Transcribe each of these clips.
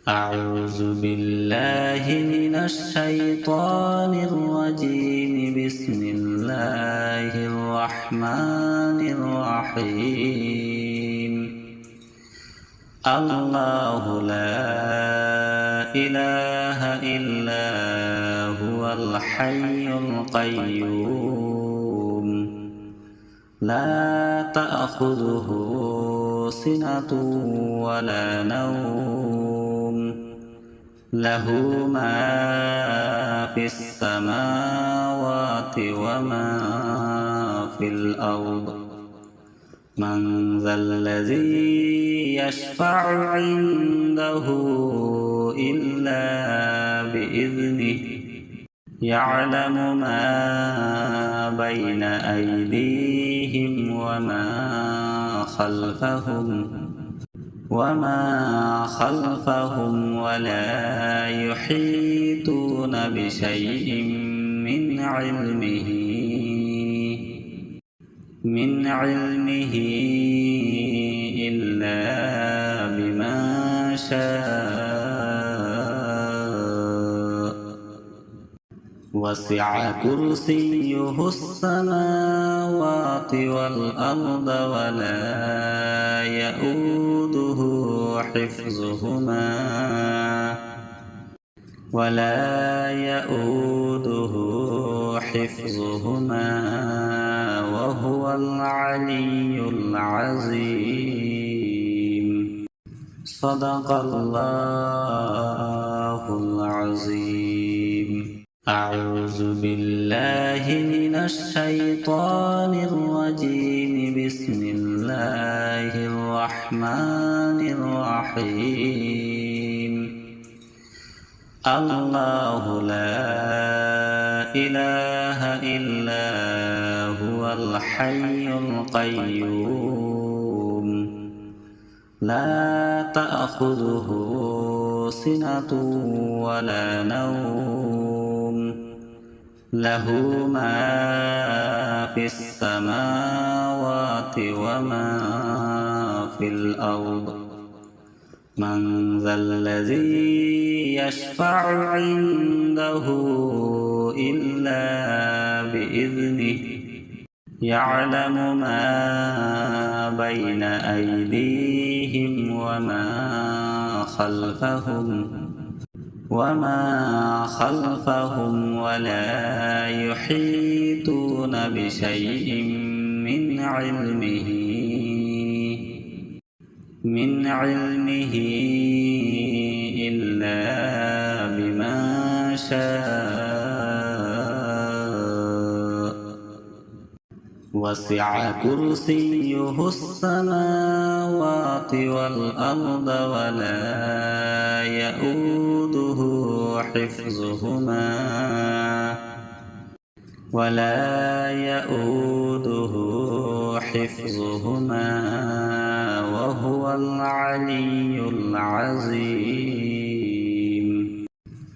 أعوذ بالله من الشيطان الرجيم. بسم الله الرحمن الرحيم. الله لا إله إلا هو الحي القيوم لا تأخذه سنة ولا نوم له ما في السماوات وما في الأرض من ذا الذي يشفع عنده إلا بإذنه يعلم ما بين أيديهم وما خلفهم ولا يحيطون بشيء من علمه إلا بما شاء. وسع كرسيه السماوات والأرض ولا يؤوده حفظهما وهو العلي العظيم. صدق الله العظيم. أعوذ بالله من الشيطان الرجيم. بسم الله الرحمن الرحيم. الله لا إله إلا هو الحي القيوم لا تأخذه سنة ولا نوم له ما في السماوات وما في الأرض من ذا الذي يشفع عنده إلا بإذنه يعلم ما بين أيديهم وما خلفهم ولا يحيطون بشيء من علمه إلا بما شاء. وسع كرسيه السماوات والأرض ولا يؤوده حفظهما وهو العلي العظيم.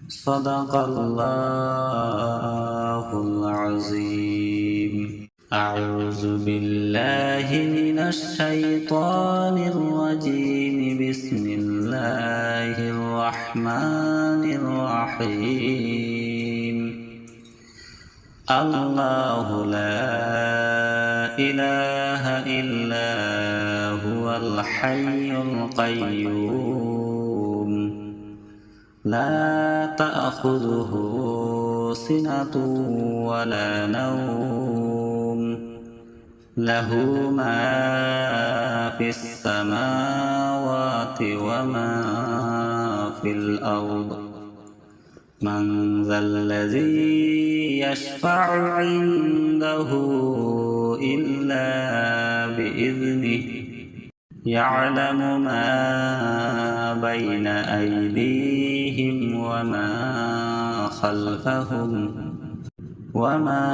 صدق الله العظيم. أعوذ بالله من الشيطان الرجيم. بسم الله الرحمن الرحيم. الله لا إله إلا هو الحي القيوم لا تأخذه سنة ولا نوم له ما في السماوات وما في الأرض من ذا الذي يشفع عنده إلا بإذنه يعلم ما بين أيديهم وما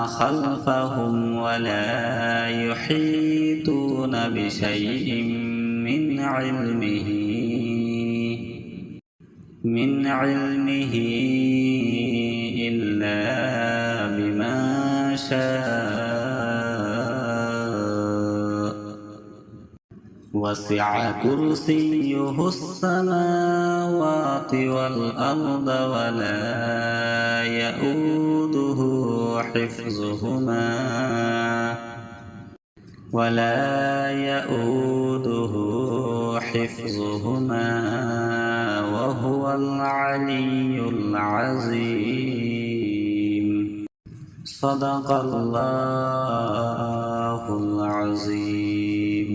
خلفهم ولا يحيطون بشيء من علمه إلا بما شاء. وسع كرسيه السماوات والأرض ولا يؤوده حفظهما وهو العلي العظيم. صدق الله العظيم.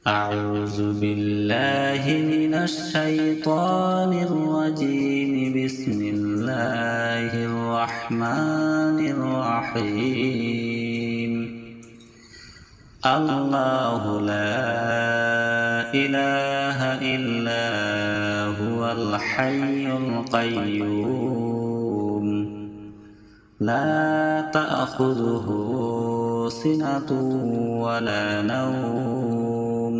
أعوذ بالله من الشيطان الرجيم. بسم الله الرحمن الرحيم. الله لا إله إلا هو الحي القيوم لا تأخذه سنة ولا نوم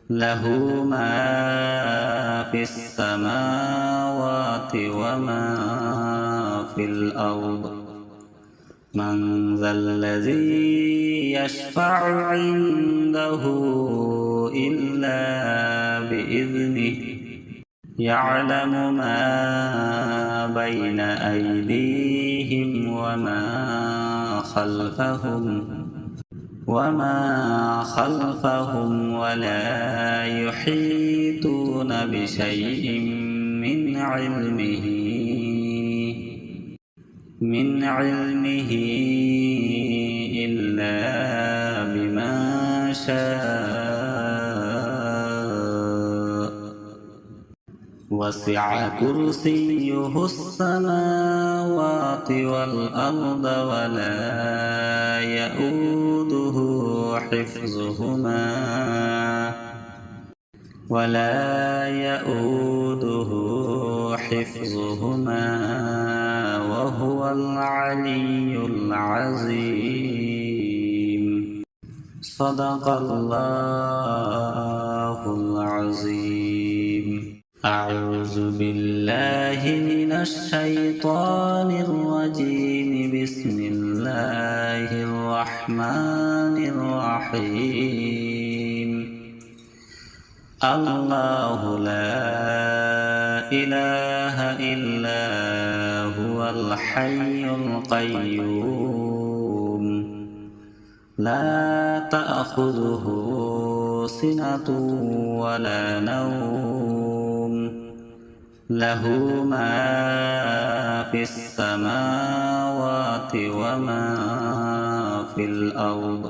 له ما في السماوات وما في الأرض. من ذا الذي يشفع عنده إلا بإذنه يعلم ما بين أيديهم وما خلفهم ولا يحيطون بشيء من علمه إلا بما شاء. وسع كرسيه السماوات والأرض ولا يؤوده حفظهما وهو العلي العظيم. صدق الله العظيم. أعوذ بالله من الشيطان الرجيم. بسم الله الرحمن الرحيم. الله لا إله إلا هو الحي القيوم لا تأخذه سنة ولا نوم له ما في السماوات وما في الأرض.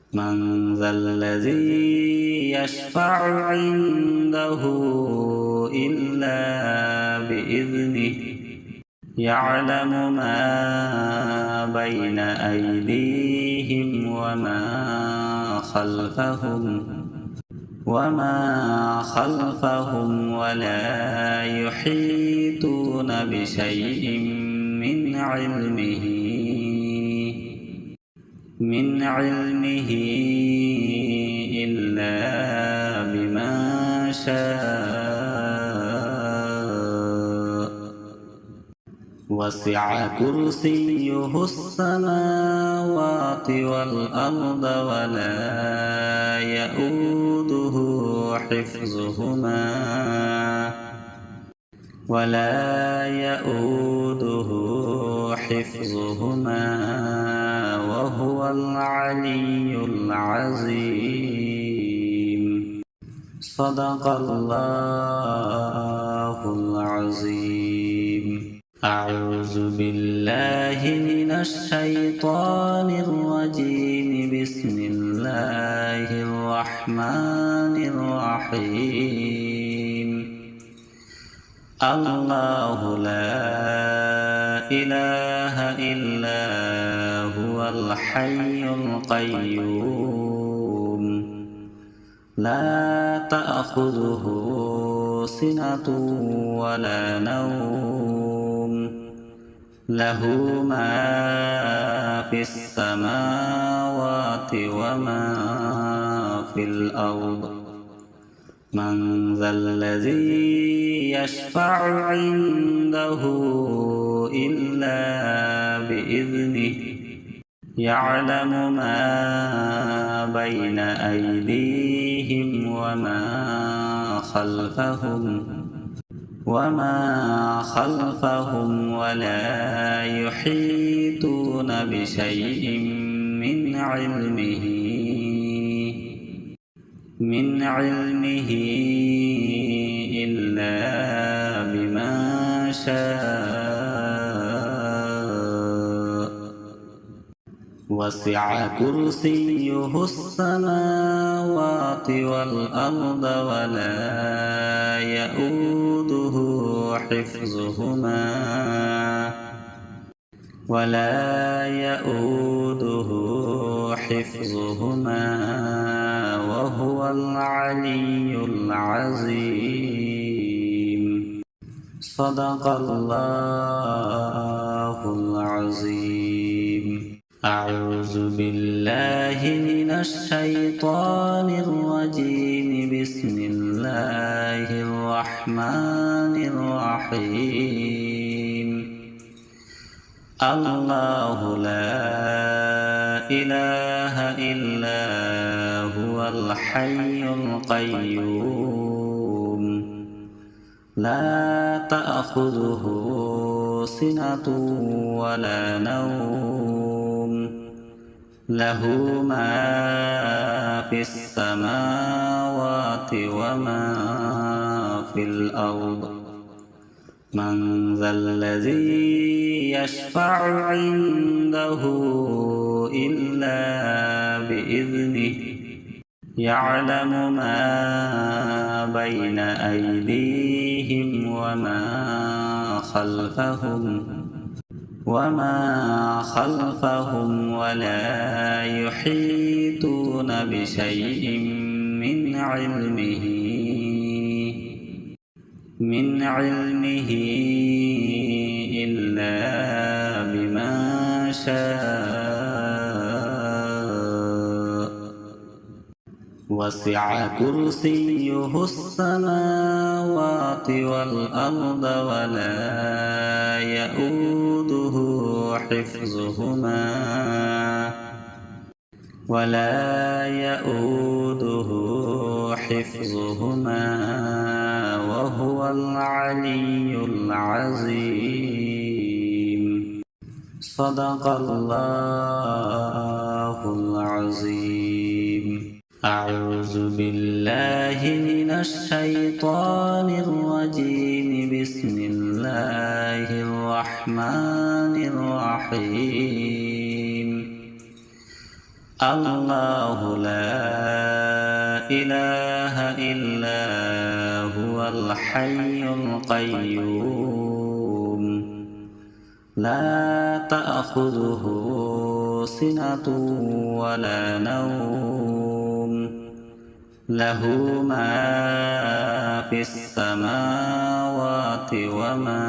من ذا الذي يشفع عنده إلا بإذنه يعلم ما بين أيديهم وما خلفهم ولا يحيطون بشيء من علمه إلا بما شاء. وسع كرسيه السماوات والأرض ولا يؤوده حفظهما وهو العلي العظيم. صدق الله العظيم. أعوذ بالله من الشيطان الرجيم. بسم الله الرحمن الرحيم. الله لا إله إلا هو الحي القيوم لا تأخذه سنة ولا نوم له ما في السماوات وما في الأرض. من ذا الذي يشفع عنده إلا بإذنه يعلم ما بين أيديهم وما خلفهم ولا يحيطون بشيء من علمه إلا بما شاء وسع كرسيه السماوات والأرض ولا يؤوده حفظهما وهو العلي العظيم. صدق الله العظيم. أعوذ بالله من الشيطان الرجيم. بسم الله الرحمن الرحيم. الله لا إله إلا هو الحي القيوم لا تأخذه سنة ولا نوم له ما في السماوات وما في الأرض. من ذا الذي يشفع عنده إلا بإذنه يعلم ما بين أيديهم وما خلفهم ولا يحيطون بشيء من علمه إلا بما شاء وسع كرسيه السماوات والأرض ولا يؤوده حفظهما وهو العلي العظيم. صدق الله العظيم. أعوذ بالله من الشيطان الرجيم. بسم الله الرحمن الرحيم. الله لا إله إلا هو الحي القيوم لا تأخذه سنة ولا نوم له ما في السماوات وما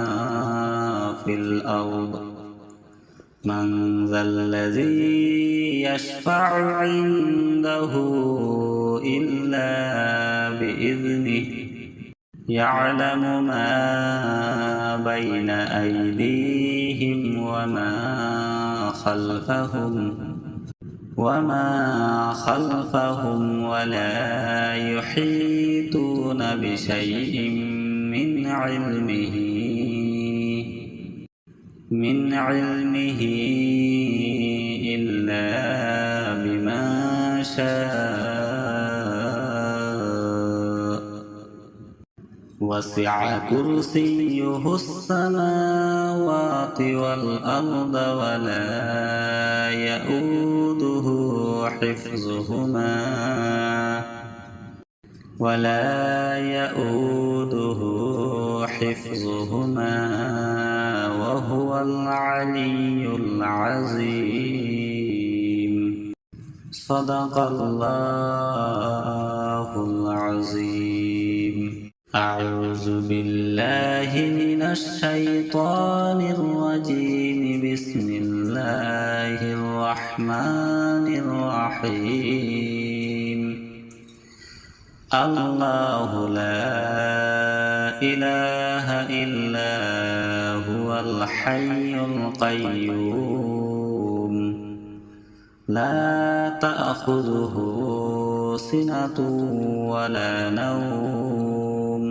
في الأرض. من ذا الذي يشفع عنده إلا بإذنه يعلم ما بين أيديهم وما خلفهم ولا يحيطون بشيء من علمه إلا بما شاء وسع كرسيه السماوات والأرض ولا يؤوده حفظهما وهو العلي العظيم. صدق الله العظيم. أعوذ بالله من الشيطان الرجيم. بسم الله الرحمن الرحيم. الله لا إله إلا هو الحي القيوم لا تأخذه سنة ولا نوم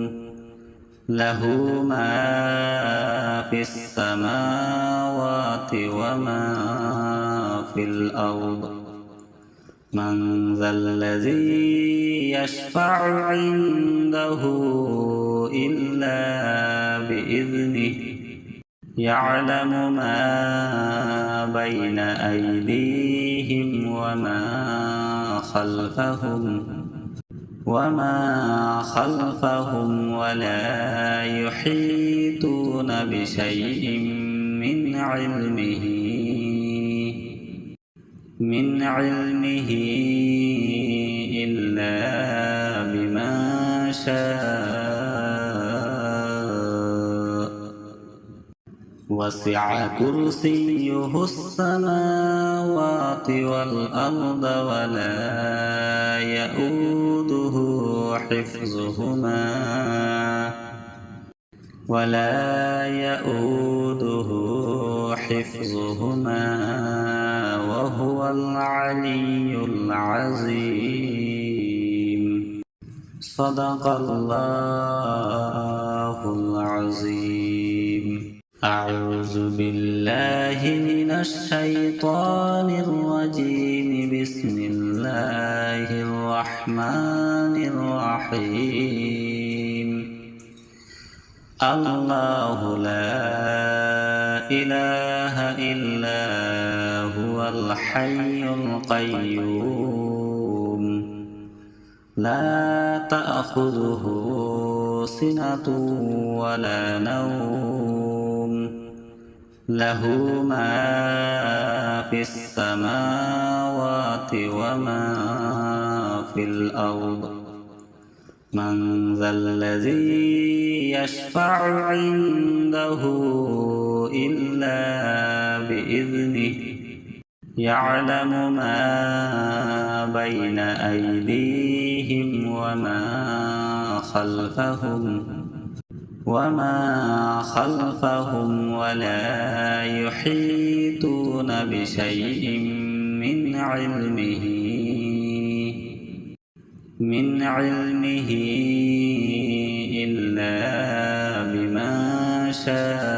له ما في السماوات وما في الأرض من ذا الذي يشفع عنده إلا بإذنه يعلم ما بين أيديهم وما خلفهم ولا يحيطون بشيء من علمه إلا بما شاء وسع كرسيه السماوات والأرض ولا يؤوده حفظهما وهو العلي العظيم صدق الله العظيم أعوذ بالله من الشيطان الرجيم بسم الله الرحمن الرحيم الله لا إله إلا هو الحي القيوم لا تأخذه سنة ولا نوم له ما في السماوات وما في الأرض من ذا الذي يشفع عنده إلا بإذنه يعلم ما بين أيديهم وما خلفهم ولا يحيطون بشيء من علمه إلا بما شاء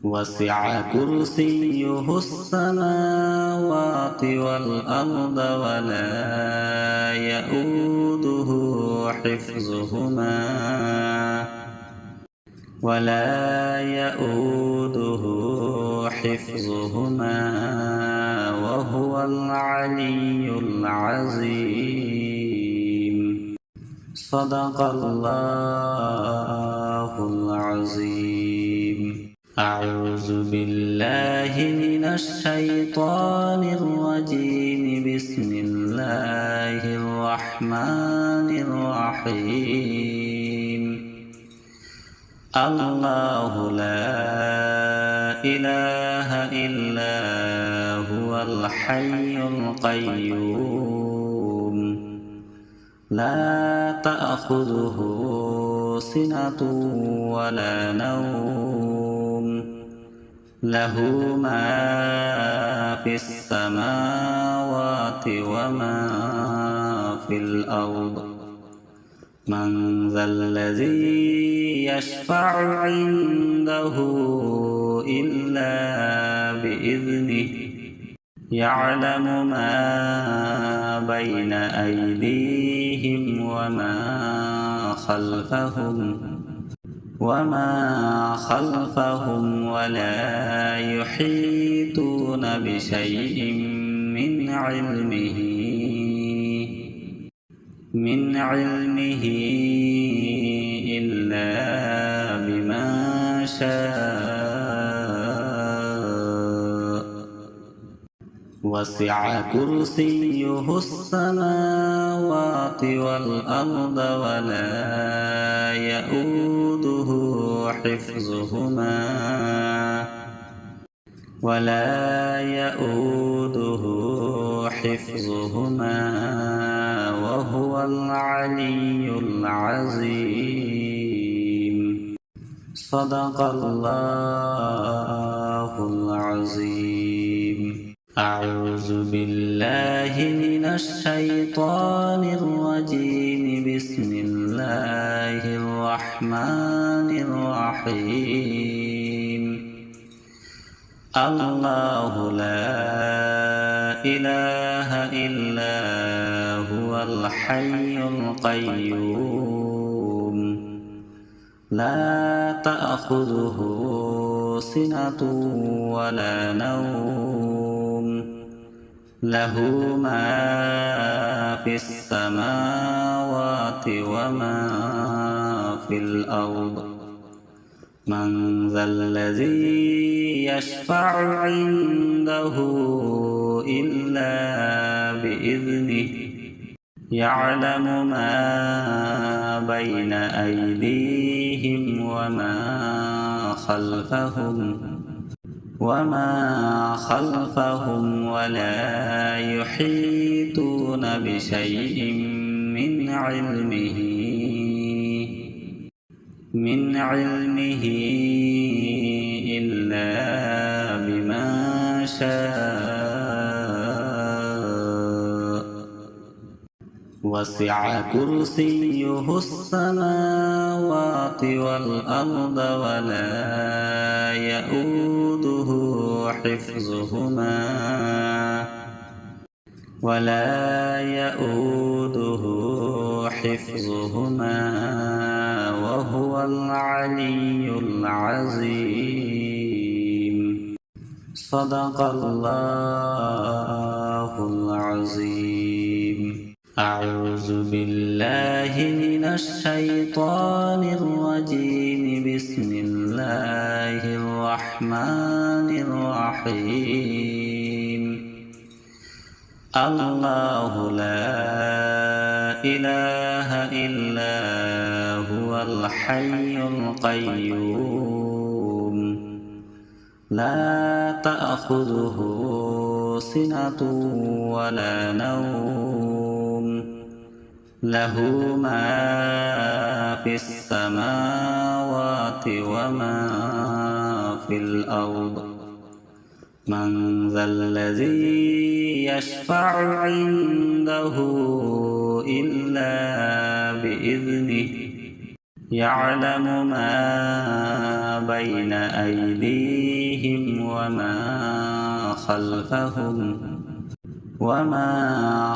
وسع كرسيه السماوات والأرض ولا يؤوده حفظهما وهو العلي العظيم صدق الله العظيم أعوذ بالله من الشيطان الرجيم بسم الله الرحمن الرحيم الله لا إله إلا هو الحي القيوم لا تأخذه سنة ولا نوم له ما في السماوات وما في الأرض من ذا الذي يشفع عنده إلا بإذنه يعلم ما بين أيديهم وما خلفهم ولا يحيطون بشيء من علمه إلا بما شاء وسع كرسيه السماوات والأرض ولا يؤوده حفظهما وهو العلي العظيم صدق الله العظيم أعوذ بالله من الشيطان الرجيم. بسم الله الرحمن الرحيم. الله لا إله إلا هو الحي القيوم لا تأخذه سنة ولا نوم له ما في السماوات وما في الأرض من ذا الذي يشفع عنده إلا بإذنه يعلم ما بين أيديهم وما خلفهم ولا يحيطون بشيء من علمه إلا بما شاء وسع كرسيه السماوات والأرض ولا يؤوده حفظهما وهو العلي العظيم. صدق الله العظيم. أعوذ بالله من الشيطان الرجيم. بسم الله الرحمن الرحيم. الله لا إله إلا هو الحي القيوم لا تأخذه سنة ولا نوم له ما في السماوات وما في الأرض من ذا الذي يشفع عنده إلا بإذنه يعلم ما بين أيديهم وما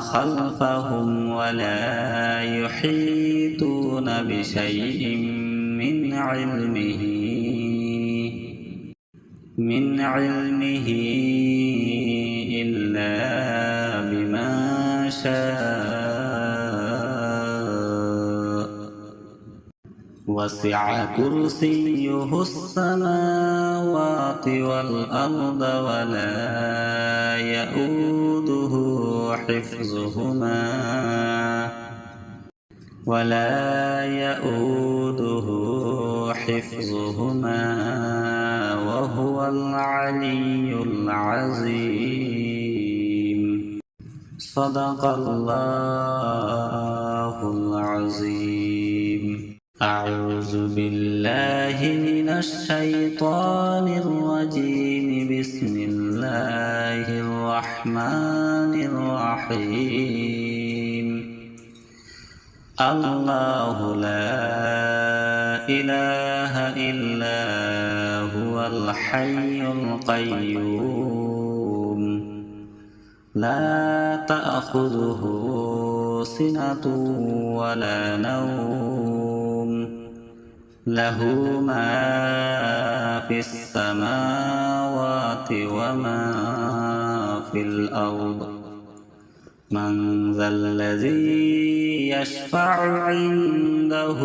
خلفهم ولا يحيطون بشيء من علمه إلا بما شاء وسع كرسيه السماوات والأرض ولا يؤوده حفظهما وهو العلي العظيم. صدق الله العظيم. أعوذ بالله من الشيطان الرجيم. بسم الله الرحمن الرحيم. الله لا إله إلا هو الحي القيوم لا تأخذه سنة ولا نوم له ما في السماوات وما في الأرض من ذا الذي يشفع عنده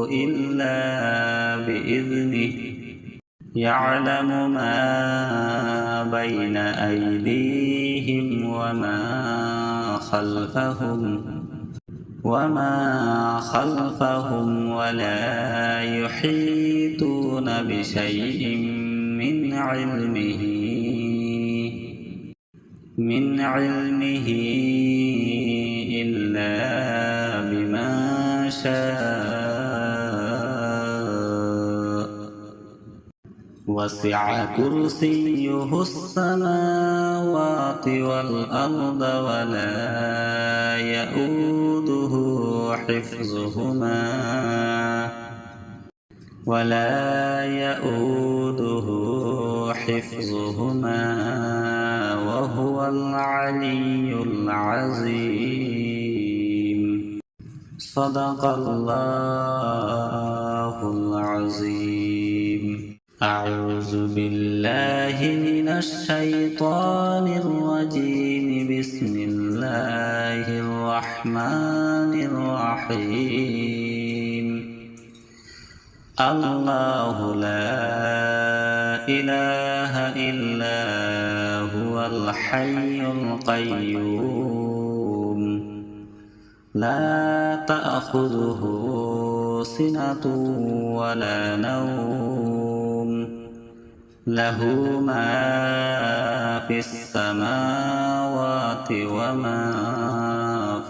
إلا بإذنه يعلم ما بين أيديهم وما خلفهم ولا يحيطون بشيء من علمه إلا بما شاء وسع كرسيه السماوات السماوات والأرض ولا يؤوده حفظهما وهو العلي العظيم. صدق الله العظيم. أعوذ بالله من الشيطان الرجيم. بسم الله الرحمن الرحيم. الله لا إله إلا هو الحي القيوم لا تأخذه سنة ولا نوم له ما في السماوات وما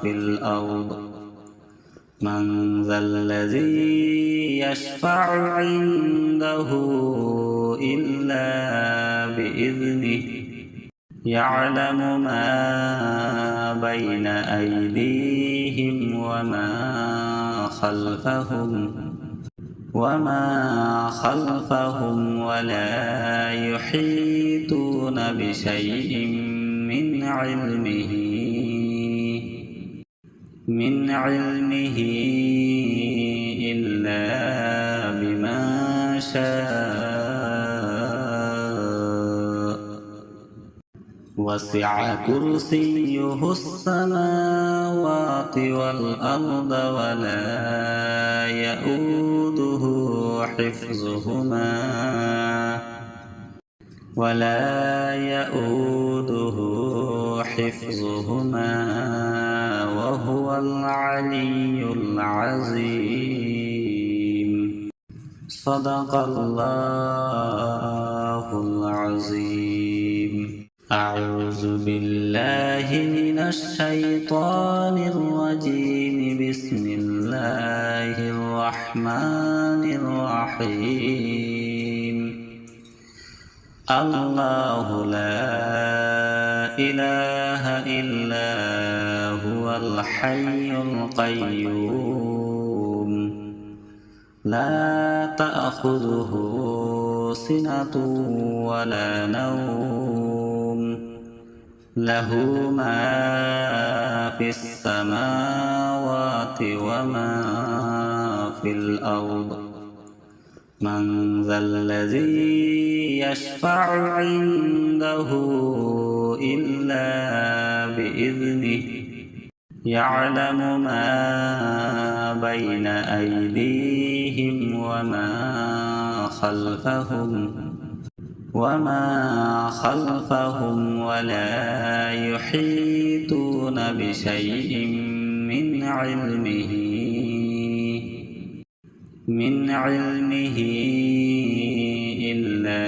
في الأرض. من ذا الذي يشفع عنده إلا بإذنه يعلم ما بين أيديهم وما خلفهم ولا يحيطون بشيء من علمه إلا بما شاء. وسع كرسيه السماوات والأرض ولا يؤوده حفظهما وهو العلي العظيم. صدق الله العظيم. أعوذ بالله من الشيطان الرجيم. بسم الله الرحمن الرحيم. الله لا إله إلا هو الحي القيوم لا تأخذه سنة ولا نوم له ما في السماوات وما في الأرض. من ذا الذي يشفع عنده إلا بإذنه يعلم ما بين أيديهم وما خلفهم ولا يحيطون بشيء من علمه إلا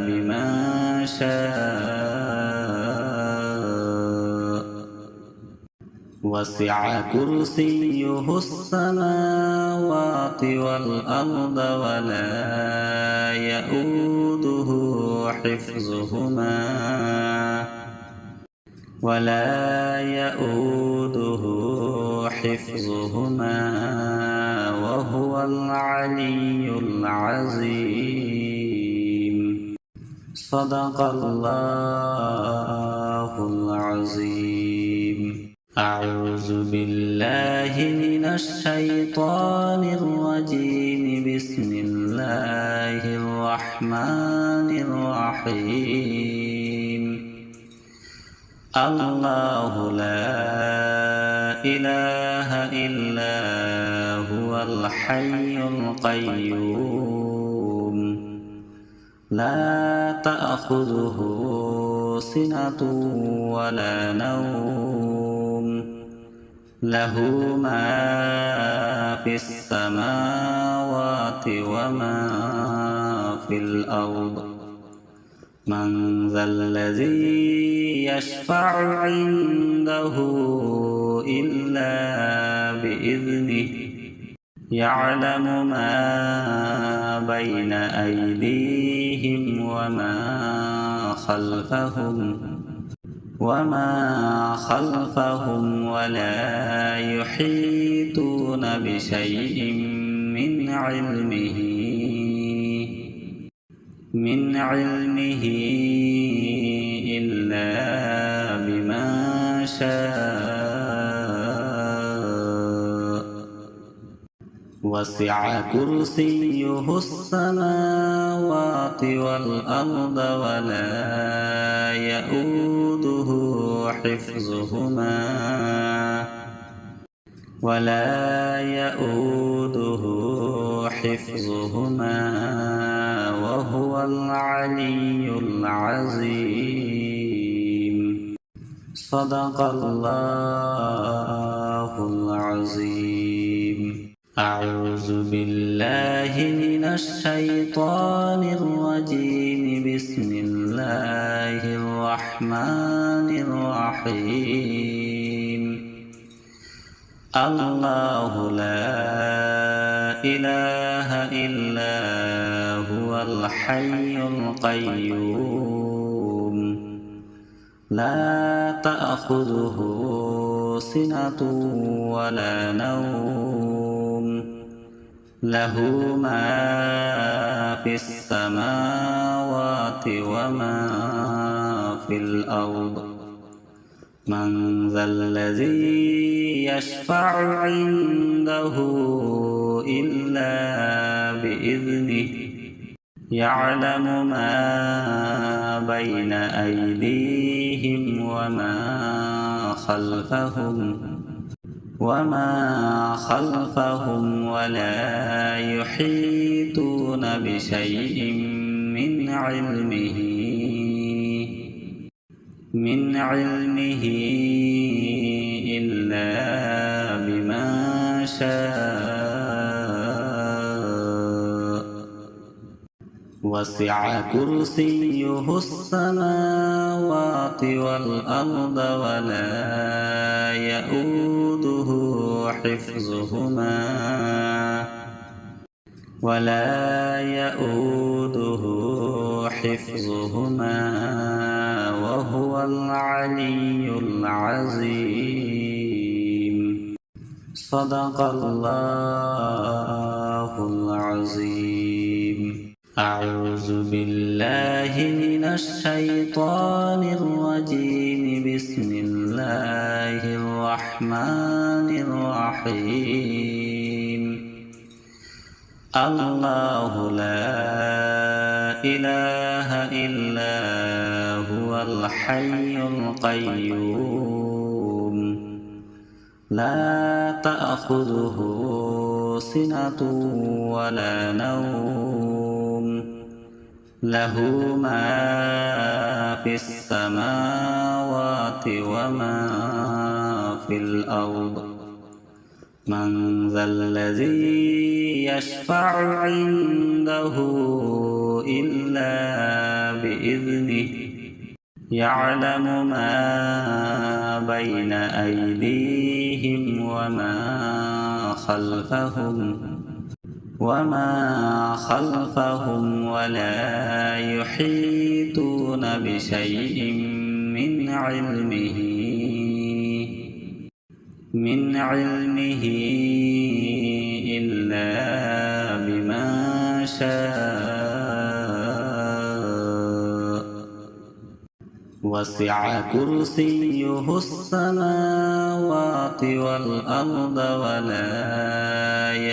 بما شاء. وسع كرسيه السماوات والأرض ولا يؤوده حفظهما وهو العلي العظيم. صدق الله العظيم. أعوذ بالله من الشيطان الرجيم. بسم الله الرحمن الرحيم. الله لا إله إلا هو الحي القيوم لا تأخذه سنة ولا نوم له ما في السماوات وما في الأرض. من ذا الذي يشفع عنده إلا بإذنه يعلم ما بين أيديهم وما خلفهم وما خلفهم ولا يحيطون بشيء من علمه إلا بما شاء وسع كرسيه السماوات والأرض ولا يؤوده حفظهما وهو العلي العظيم. صدق الله العظيم. أعوذ بالله من الشيطان الرجيم. بسم الله الرحمن الرحيم. الله لا إله إلا هو الحي القيوم لا تأخذه سنة ولا نوم له ما في السماوات وما في الأرض. من ذا الذي يشفع عنده إلا بإذنه يعلم ما بين أيديهم وما خلفهم ولا يحيطون بشيء من علمه إلا بما شاء وسع كرسيه السماوات والأرض ولا يؤوده حفظهما وهو العلي العظيم. صدق الله العظيم. أعوذ بالله من الشيطان الرجيم. بسم الله الرحمن الرحيم. الله لا إله إلا هو الحي القيوم لا تأخذه سنة ولا نوم له ما في السماوات وما في الأرض. من ذا الذي يشفع عنده إلا بإذنه يعلم ما بين أيديهم وما خلفهم ولا يحيطون بشيء من علمه إلا بما شاء وسع كرسيه السماوات والأرض ولا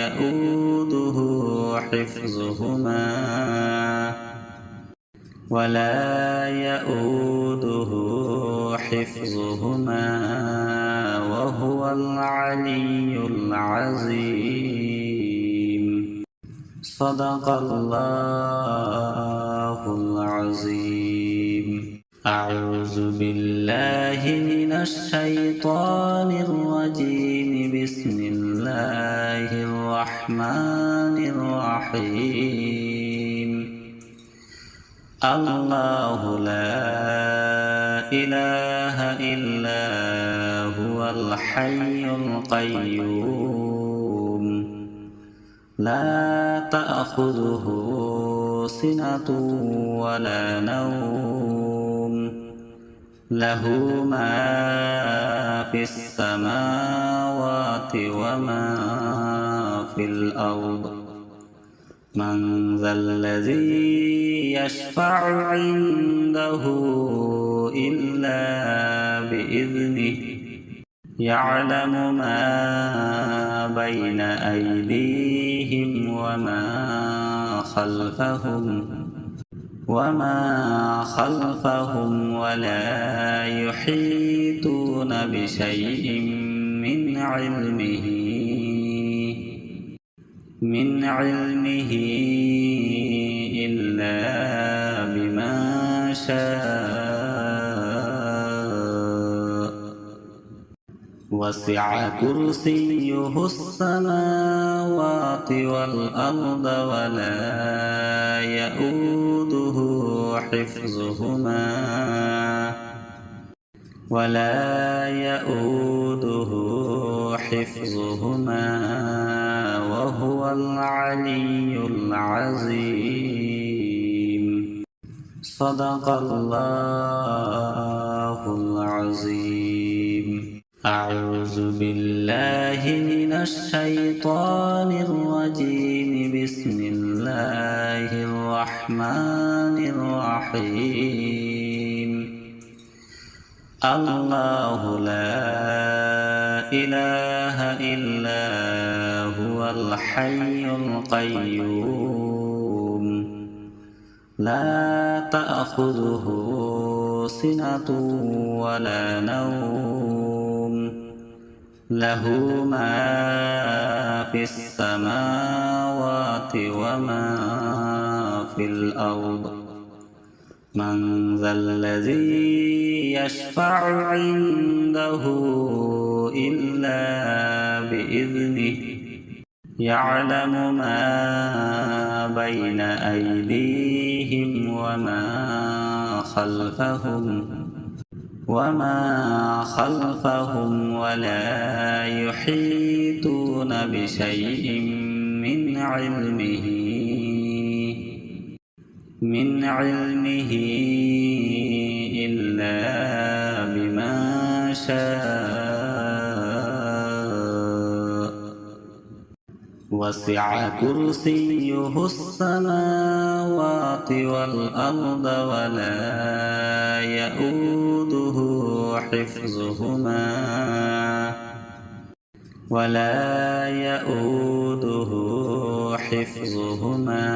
يؤوده حفظهما وهو العلي العظيم. صدق الله العظيم. أعوذ بالله من الشيطان الرجيم. بسم الله الرحمن الرحيم. الله لا إله إلا هو الحي القيوم لا تأخذه سنة ولا نوم له ما في السماوات وما في الأرض من ذا الذي يشفع عنده إلا بإذنه يعلم ما بين أيديهم وما خلفهم ولا يحيطون بشيء من علمه إلا بما شاء وسع كرسيه السماوات والأرض ولا يئوده حفظهما وهو العلي العظيم صدق الله العظيم أعوذ بالله من الشيطان الرجيم بسم الله الرحمن الرحيم الله لا إله إلا هو الحي القيوم لا تأخذه سنة ولا نوم له ما في السماوات وما في الأرض من ذا الذي يشفع عنده إلا بإذنه يعلم ما بين أيديهم وما خلفهم ولا يحيطون بشيء من علمه إلا بما شاء وسع كرسيه السماوات والأرض ولا يئوده حفظهما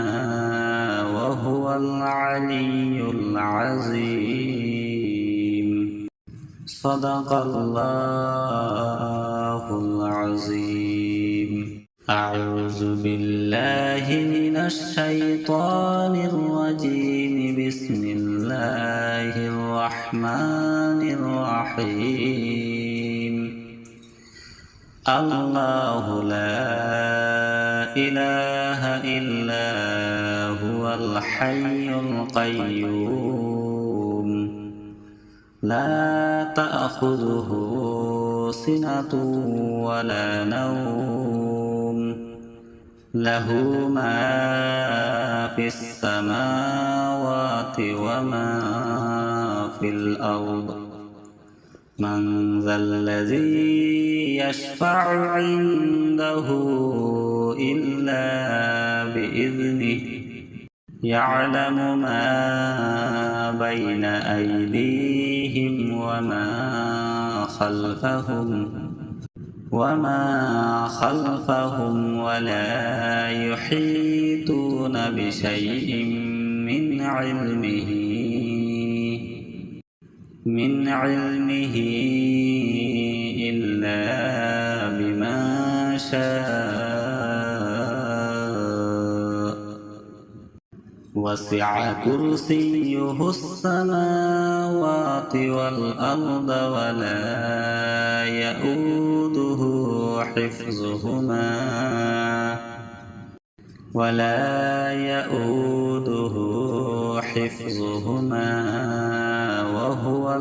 وهو العلي العظيم صدق الله العظيم أعوذ بالله من الشيطان الرجيم بسم الله الرحمن الرحيم الله لا إله إلا هو الحي القيوم لا تأخذه سنة ولا نوم له ما في السماوات وما في الأرض من ذا الذي يشفع عنده إلا بإذنه يعلم ما بين أيديهم وما خلفهم ولا يحيطون بشيء من علمه إلا بما شاء وسع كرسيه السماوات والأرض ولا يئوده حفظهما وهو